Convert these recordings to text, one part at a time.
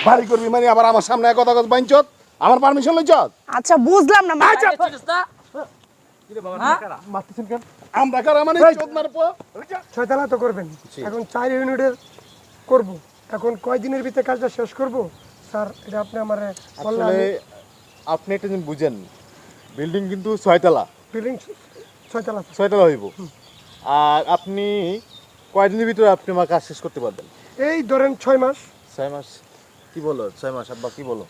বাড়ি করবি মানে আবার আমার সামনে কথা কথা বাইনচত আমার পারমিশন লইছত আচ্ছা বুঝলাম না মারতেছেন কেন? আমরা কারা মানে চোদ মারবো ছয়তলা তো করবেন, এখন 4 ইউনিটের করব। এখন কয় দিনের ভিতরে কাজটা শেষ করব স্যার? এটা আপনি আমারে বললেন। আসলে আপনি একটা জিনিস বুঝেন, বিল্ডিং কিন্তু 6 তলা, বিল্ডিং 6তলা। 6 তলা হইব। আর আপনি কয়দিনের ভিতরে আপনি আমার কাজ শেষ করতে পারবেন? এই ধরেন 6 মাস। 6 মাস? কি বলো 6 মাস আব্বা, কি বলো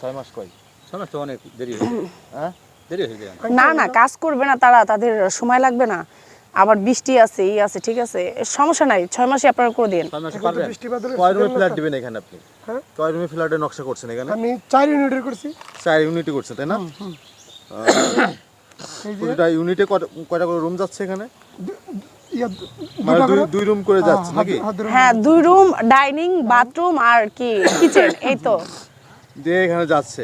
6 মাস কই? 6 মাস তো অনেক দেরি হয়ে যায়। হ্যাঁ দেরি হয়ে যায়। না না কাজ করবে না তারা, তাদের সময় লাগবে না, আবার বৃষ্টি আছে ই আছে, ঠিক আছে সমস্যা নাই, 6 মাসে আপনারা করে দিন। 6 মাসে এখন তো পারবেন? বৃষ্টি বাদলের কয় রুমে season না ফ্ল্যাট স্যার। দিবেন এখানে আপনি? হ্যাঁ? কয় রুমে ফ্ল্যাটের নকশা করছেন এখানে? আমি 4 ইউনিটের করছি। 4 ইউনিটে করছেন তাই না? এই যে প্রতিটা ইউনিটে কয়টা করে রুম যাচ্ছে এখানে? ইয়া মানে দুটা করে- দুই রুম করে যাচ্ছে নাকি? হ্যাঁ 2 রুম, ডাইনিং, বাথরুম আর কি কিচেন, এই তো। যে এখানে যাচ্ছে,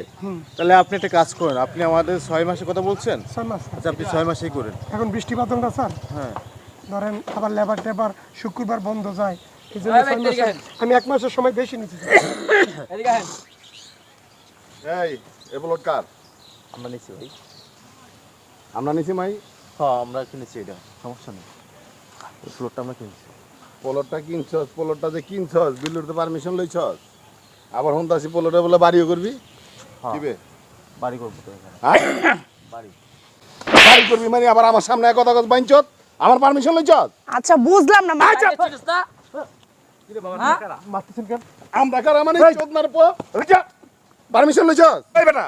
তাহলে আপনি একটা কাজ করেন, আপনি আমাদের 6 মাসের কথা বলছেন। 6 মাস। আচ্ছা আপনি 6 মাসেই করেন। এখন বৃষ্টি বাদল না স্যার, হ্যাঁ ধরেন আবার লেবার টেবার শুক্রবার বন্ধ যায়, এই জন্য ভাই, 6 এদিকে মাসে- আমি 1 মাসের সময় বেশি নিচ্ছি। এদিকে আসেন। এই এ বলট কার? আমরা নিচ্ছি ভাই। আমরা নিছি মাই হ্যাঁ আমরা কিনেছি, এটা সমস্যা নেই, এই ফ্লোরটা আমরা কিনেছি। পোলটটা কিনছস, পোলটটা যে কিনছস বিল্লুর তো পারমিশন লইছস, আবার হন্তাসি পোলটে বলে বাড়িও করবি হ্যাঁ দিবে বাড়ি করবো তো এখানে, হ্যাঁ বাড়ি। বাড়ি করবি মানে আবার আমার সামনে কথা কথা বাইনচত আমার পারমিশন লইছস আচ্ছা বুঝলাম না চিনিস না? হ্যাঁ? মারতেছেন কেন? আমরা কারা মানে চোদ মারবো পারমিশন লইছস এই বেটা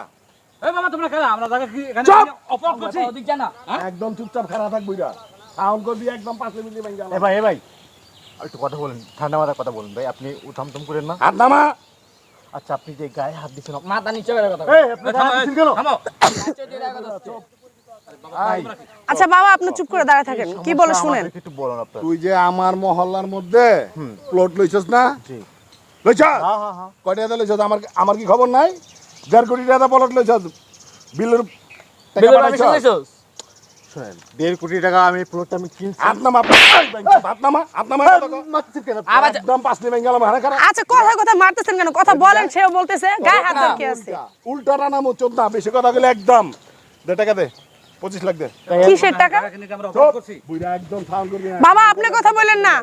এই বাবা তোমরা খেলা, আমরা জায়গা কি এখানে চুপ! অপরাধ করছি? ওদিক যা না। একদম চুপচাপ খারাপ থাকবি না, সাউন্ড করবি একদম 5 মিনিট বাইঙ্গা এ ভাই আর একটু কথা বলেন, ঠান্ডা মাথায় কথা বলেন ভাই, আপনি উঠামটম করেন না। হাত নামা আচ্ছা আপনি যে গায়ে হাত দিচ্ছেন, মাথা নিচে করে কথা বল। এই আপনি গায়ে হাত দিচ্ছেন কেন? থামো। নিচে দিয়ে রাখো তো। আচ্ছা বাবা আপনি চুপ করে দাঁড়ায় থাকেন, কি বলে শুনেন। আমাদেরকে একটু বলুন আপনার। তুই যে আমার মহল্লার মধ্যে প্লট লইছস না? জি। লইছস হ্যাঁ কয়টা টাকা লইছস? আমার কি খবর নাই? 1.5 কোটি টাকা প্লট লইছস, বিল্লুর টাকা বিলের পাঠাইছস? পারমিশন লইছস? শুনেন, 1.5 কোটি টাকা আমি প্লটটা আমি কিনছি। হাত নামা হাত নামা হাত নামা মারতেছেন কেন? আবার একদম 5 মিনিট বাইঙ্গা হারা খারাপ আচ্ছা কথা কথা মারতেছেন কেন? কথা বলেন, সেও বলতেছে গায়ে হাত ধরে কি আছে। উল্টা নামো চোদ না, বেশি কথা বলে একদম দে টাকা দে 25 লাখ দে কিসের টাকা? কিন্তু আমরা অপরাধ করছি। বুইরা একদম সাউন্ড করবি না। বাবা আপনি কথা বলেন না।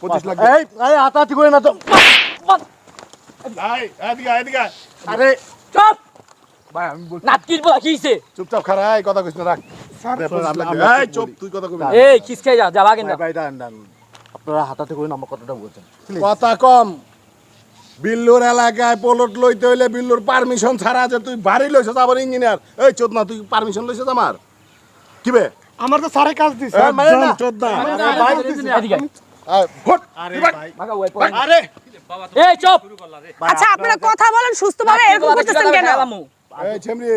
25 লাখ দে এই হাতাহাতি করে না তো। এই এদিকে এদিকে আরে চুপ! ভাই আমি বলছি নাটকির বলা কি হইছে? চুপচাপ খারা এই কথা কইছ না রাখ স্যার দে 25 লাখ দে। আমরা এই চুপ তুই কথা কইবি না। এই খিসকে যা, যা ভাগেন না। ভাই দাঁড়ান, আপনারা হাতাহাতি করে আমার কথাটা বলছেন। কথা কম, বিল্লুর এলাকায় প্লট লইতে হইলে বিল্লুর পারমিশন ছাড়া যে তুই বাড়ি লইছস আবার ইঞ্জিনিয়ার এই চোদ না, তুই পারমিশন লইছস আমার কিবে আমার তো স্যারে কাজ দিছে। একদম চোদ না এদিকে আয়। ভোট আরে ভাই, ভাগা ওই পড়ে। আরে এই চুপ! আচ্ছা আপনারা কথা বলেন সুস্থভাবে, এরকম করতেছেন কেন? এই ছেমরি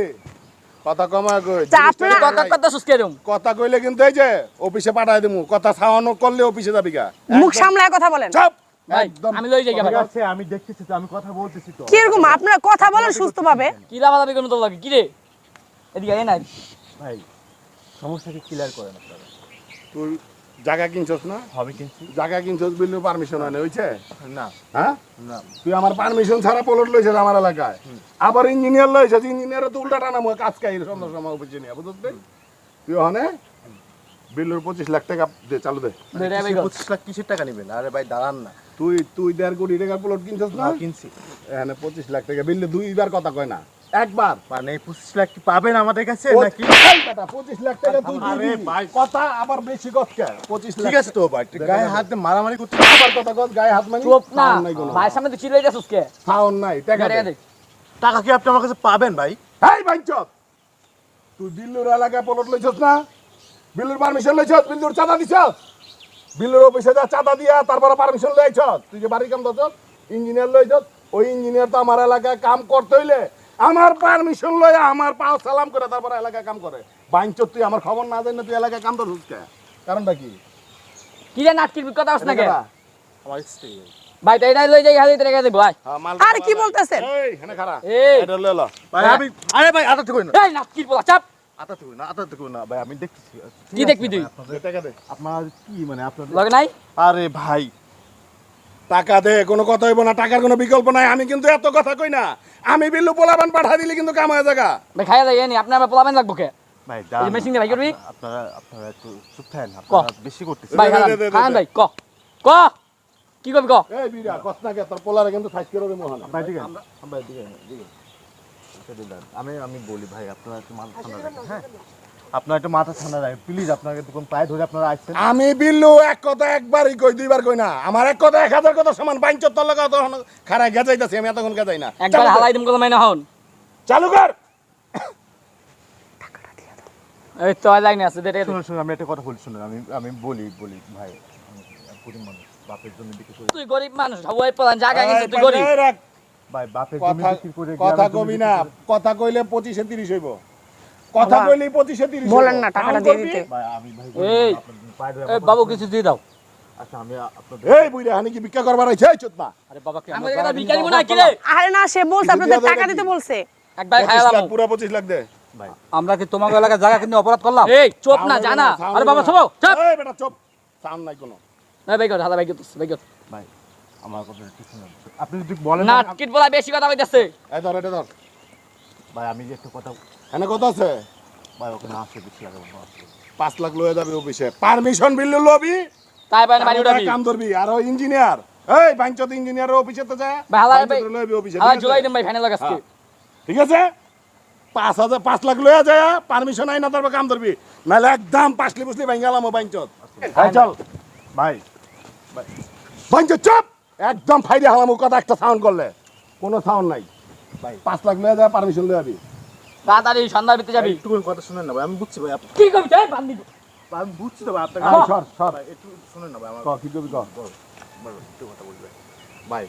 কথা কমা কই তা আপনারা কথা কথা সুস্কে রুম। কথা কইলে কিন্তু এই যে অফিসে পাঠাই দেবো, কথা ছাওয়ানো করলে অফিসে যাবি গা মুখ সামলায় কথা বলেন। চুপ ভাই একদম আমি লই যাই ঠিক ভাই। আছে আমি দেখতেছি তো, আমি কথা বলতেছি তো। কি রকম আপনারা কথা বলেন সুস্থভাবে? কি লাভালাভি করুন তো লাগে কি রে? এদিকে আয় না। ভাই সমস্যাকে ক্লিয়ার করেন আপনারা। তুই জায়গা কিনছস না? হবে কিনছি জায়গা কিনছস বিল্লুর পারমিশন হয় না হইছে? না হ্যাঁ না তুই আমার পারমিশন ছাড়া প্লট লইছস আমার এলাকায়, আবার ইঞ্জিনিয়ার লইছস, ইঞ্জিনিয়ার তো উল্টা টানা মুখ কাজ কাই সন্ধ্যা সময় অফিসে নিয়ে বুঝছিস? তুই ওখানে বিল্লুর 25 লাখ টাকা দে চালু দে। ধরে আই গো। 25 লাখ কিসের টাকা নেবেন? আরে ভাই দাঁড়ান না, তুই 1.5 কোটি টাকার প্লট কিনছস না? কিনছি। এখানে 25 লাখ টাকা বিল্লু দুইবার কথা কয় না, একবার মানে 25 লাখ কি পাবেন আমাদের কাছে নাকি? 25 লাখ টাকা তুই আরে দিবি। ভাই। কথা আবার বেশি কথা 25 লাখ ঠিক আছে তো ভাই, গায়ে হাত দিয়ে মারামারি করতে আবার কথা কস গায়ে হাত মারি চুপ না। সাউন্ড নাই কোনো ভাই সামনে তো চিল্লাই যাচ্ছিস কে? সাউন্ড নাই টাকা টাকা দে। দে। টাকা কি আপনি আমার কাছে পাবেন ভাই? এই বাইচত তুই বিল্লুর এলাকায় প্লট লইছস না? বিল্লুর পারমিশন লইছস, বিল্লুর চাঁদা দিছস, বিল্লুর অফিসে যা চাঁদা দিয়া তারপরে পারমিশন লইছস, তুই যে বাড়ি কাম দছস ইঞ্জিনিয়ার লইছস, ওই ইঞ্জিনিয়ার তো আমার এলাকায় কাম করতে হইলে আমার পারমিশন লইয়া আমার পাও সালাম করে তারপরে এলাকায় কাম করে। বাইচত তুই আমার খবর না জানি না তুই এলাকায় কাম দছস কে? কারণটা কি? কি রে নাটকির কথা হস না কে? আমার স্ত্রী। ভাই তাই লই যাই হাতে টাকা দে ভাই। হ্যাঁ, মাল আর কি বলতেছেন? এই হেনে খারা এই এটা লইল ভাই আমি আরে ভাই আতাতে কই না, এই নাটকির বলা চাপ। আতাতে কই না ভাই, আমি দেখতেছি। কি দেখবি তুই? টাকা দে। আপনার কি মানে আপনার লগে নাই? আরে ভাই টাকা দে, কোনো কথা হইব না, টাকার কোনো বিকল্প নাই। আমি কিন্তু এত কথা কই না, আমি বিল্লু পোলাবান পাঠা দিলে কিন্তু কাম হয়ে জায়গা। ভাই খাইয়া যাই নি আপনি আমার পোলাবেন লাগবো কে ভাই এই মেশিন দিয়ে ভাই করবি আপনারা একটু চুপ থাকেন, আপনারা বেশি করতেছেন। ভাই দে, খান দে, দে, খান দে। ভাই ক ক কি করবি ক এই বিরা কষ্ট না কে, তোর পোলারে কিন্তু সাইজ করে রে মোহন। ভাই ঠিক আছে, ভাই ঠিক আছে, ঠিক আছে। আমি বলি ভাই, আপনারা একটু মাথা ঠান্ডা রাখেন, হ্যাঁ? আপনারা একটু মাথা ঠান্ডা রাখেন প্লিজ। আপনাকে তখন পায়ে ধরে আপনারা আসছেন। আমি বিল্লু এক কথা একবারই কই, দুইবার কই না। আমার এক কথা 1000 কথা সমান। বাইঞ্চর তোর লাগা তখন খারায় গেজাইতাছি, আমি এতক্ষণ গেজাই না। একবার চালু কর, হালাই দিম কত মাইনা হন চালু কর। এই তো লাইনে আছে দে দে শুনুন শুনুন, আমি একটা কথা বলি, শুনুন আমি বলি ভাই, আমি গরিব মানুষ, বাপের জন্য বিক্রি করে, তুই গরিব মানুষ সবাই পোলান জায়গা গেছে তুই গরিব এই রাখ। ভাই বাপের জমি কথা বিক্রি করে কথা গ্রামের জমি কবি বিক্রি না, করে- কথা কইলে 25 30 হইব। কথা বাবা, কইলে 25 30 বলেন না টাকাটা দিয়ে দিতে। ভাই আমি ভাই এই, পায়ে ধরে এই বাবু কিছু দিয়ে দাও আচ্ছা আমি আপনাদের এই বুইরা হানি কি ভিক্ষা করবার আইছে? এই চোদনা, আরে বাবা কি আমাদের কথা ভিখারি মনে হয় কি রে আরে না, সে বলছে কিছু আপনাদের দিয়া টাকা দেয় দিতে নাকি? বলছে। একবার 25 খাইয়া লাখ, লাভ পুরা 25 লাখ দে। ভাই আমরা কি তোমাকে এলাকায় জায়গা কিনে অপরাধ করলাম? এই চুপ না জানা সাউন্ড আরে বাবা হইবো চুপ না। চুপ এই বেটা চুপ, সাউন্ড নাই কোনো। এই ভাই কর হালা ভাই কর ভাই কর ভাই আমার কথা একটু শুনুন, আপনি যদি বলেন না না, কিট বলা বেশি কথা কইতাছে এই ধর, এটা ধর। ভাই আমি যে একটা কথা, এনে কত আছে? ভাই ওখানে আসে বেশি লাগে 5 লাখ লয়ে যাবে অফিসে। পারমিশন বিল লবি, তাই বাইরে বাড়ি উঠাবি কাম ধরবি। আর ওই ইঞ্জিনিয়ার, এই বাইঞ্চত ইঞ্জিনিয়ার অফিসে তো যায়। ভাই হালা ভাই বাইঞ্চত লইবি অফিসে, হালা ঠিক আছে? জুলাই দিম ভাই ফাইনাল লাগাসকে হ্যাঁ। ঠিক আছে, 5 লাখ লয়ে যায়, পারমিশন আই না তারপর কাম ধরবি, নাহলে একদম পাসলি বুসলি ভাঙ্গালাম বাইঞ্চত। এই চল ভাই বাইঞ্চত, চুপ একদম ফাইরে হালাম। কথা একটা সাউন্ড করলে কোনো সাউন্ড নাই। ভাই 5 লাখ লয়ে যায়, পারমিশন লয়ে যাবি। তাড়াতাড়ি সন্ধ্যার ভিতরে যাবি একটু কথা শুনেন না ভাই, আমি বুঝছি ভাই, কি করবি তুই বান্দি আমি বুঝছি তো ভাই আপনাকে। আরে সর সর, ভাই একটু শুনেন না ভাই, আমার ক কি করবি ক। ভাই, একটু কথা বলবে ভাই।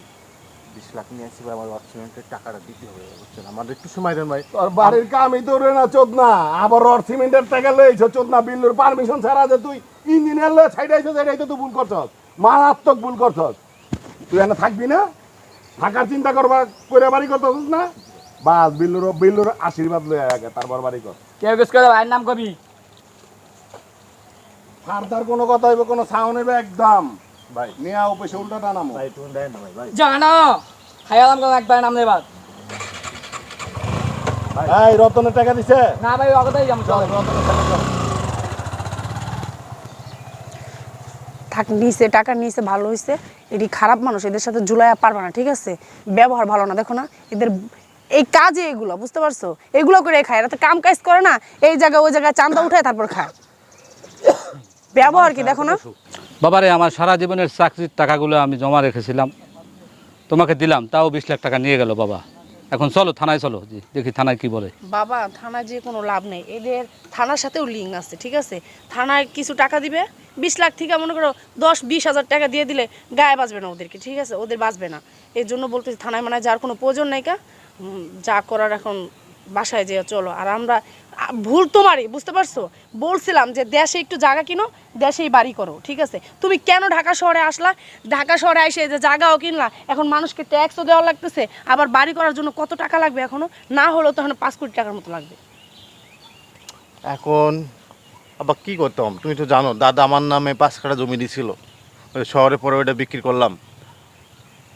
20 লাখ নিয়ে আসছি ভাই, আমার অর্থনীতির টাকাটা দিতে হবে বুঝছেন, আমাদের একটু সময় দেন ভাই। তোর বাড়ির কামই তো রে না চোদনা, আবার ওর সিমেন্টের টাকা লইছ চোদনা। বিল্লুর পারমিশন ছাড়া যে তুই ইঞ্জিনিয়ার লয়ে ছাইড়াইছ, এটাই তো তুই ভুল করছস, মারাত্মক ভুল করছস। তুই এখানে থাকবি না, থাকার চিন্তা করবা করে বাড়ি করতেছিস না। বাস বিল্লুর আশীর্বাদ লয়ে আগে তারপর বাড়ি কর। কেউ গেস করে ভাইয়ের নাম কবি ফার্দার কোনো কথা হইবে, কোনো সাউন্ড হইবে একদম ভাই নিয়া অফিসে উল্টা টানামো। ভাই একটু দেন না ভাই। ভাই জানো খাইয়ালাম কোন একবার নাম নেবার এই রতনের টাকা দিছে? না ভাই অগতাই যাম চল থাক, নিচে টাকা নিচে, ভালো হয়েছে। এটি খারাপ মানুষ, এদের সাথে জুলাইয়া পারবে না, ঠিক আছে? ব্যবহার ভালো না, দেখো না এদের এই কাজে, এগুলো বুঝতে পারছো? এগুলো করে খায়, এরা তো কাম কাজ করে না, এই জায়গায় ওই জায়গায় চান্দা উঠায় তারপর খায়। ব্যবহার কি দেখো না? বাবারে, আমার সারা জীবনের চাকরির টাকাগুলো আমি জমা রেখেছিলাম, তোমাকে দিলাম, তাও 20 লাখ টাকা নিয়ে গেল বাবা। এখন চলো থানায়, চলো জি, দেখি থানায় কি বলে। বাবা, থানায় যে কোনো লাভ নেই, এদের থানার সাথেও লিঙ্ক আছে, ঠিক আছে? থানায় কিছু টাকা দিবে, 20 লাখ থেকে মনে করো 10-20 হাজার টাকা দিয়ে দিলে গায়ে বাঁচবে না ওদেরকে, ঠিক আছে? ওদের বাঁচবে না। এই জন্য বলতেছি থানায় মানে যার কোনো প্রয়োজন নেই কা, যা করার এখন বাসায় যেয়ে চলো। আর আমরা ভুল তোমারই, বুঝতে পারছো? বলছিলাম যে দেশে একটু জায়গা কিনো, দেশেই বাড়ি করো, ঠিক আছে? তুমি কেন ঢাকা শহরে আসলা? ঢাকা শহরে এসে যে জায়গাও কিনলা, এখন মানুষকে ট্যাক্সও দেওয়া লাগতেছে, আবার বাড়ি করার জন্য কত টাকা লাগবে এখনো? না হলেও তো এখন 5 কোটি টাকার মতো লাগবে। এখন আবার কি করতাম, তুমি তো জানো দাদা আমার নামে 5 কাঠা জমি দিছিল, ওই শহরে পরে ওইটা বিক্রি করলাম।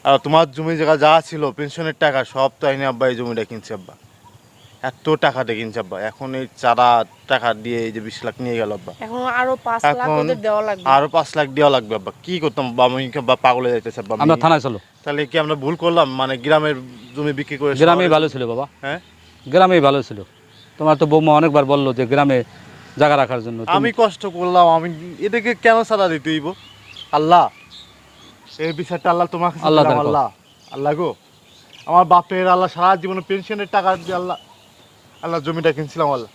আর তোমার জমি জায়গা যা ছিল পেনশনের টাকা সব তো আইনি আব্বা এই জমিটা কিনছে আব্বা, এত টাকা দিয়ে কিনছে আব্বা। এখন এই চারা টাকা দিয়ে এই যে 20 লাখ নিয়ে গেল আব্বা, এখন আরো 5 লাখ এখন ওদের দেওয়া লাগবে। আরো 5 লাখ দেওয়া লাগবে আব্বা। কি করতাম আব্বা, আমি কি আব্বা পাগল হয়ে যাইতেছে আব্বা। আমরা থানায় চলো। তাহলে কি আমরা ভুল করলাম, মানে গ্রামের জমি বিক্রি করে গ্রামেই শহরে- ভালো ছিল বাবা, হ্যাঁ গ্রামেই ভালো ছিল। তোমার তো বৌমা অনেকবার বললো যে গ্রামে জায়গা রাখার জন্য। আমি কষ্ট করলাম, আমি এটাকে কেন সাদা দিতে হইব? আল্লাহ, এই বিষয়টা আল্লাহ তোমার কাছে আল্লাহ দিলাম। দেখো। আল্লাহ আল্লাহ গো, আমার বাপের আল্লাহ সারা জীবনে পেনশনের টাকা দিয়ে আল্লাহ আল্লাহ জমিটা কিনছিলাম, আল্লাহ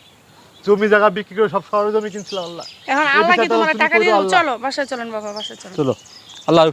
জমি জায়গা বিক্রি করে সব শহরে জমি কিনছিলাম আল্লাহ। এখন এই আল্লাহ কি বিষয়টা তোমার তুমি টাকা করো দিয়ে? আল্লাহ। চলো বাসায় চলেন বাবা, বাসায় চলেন। চলো, আল্লাহ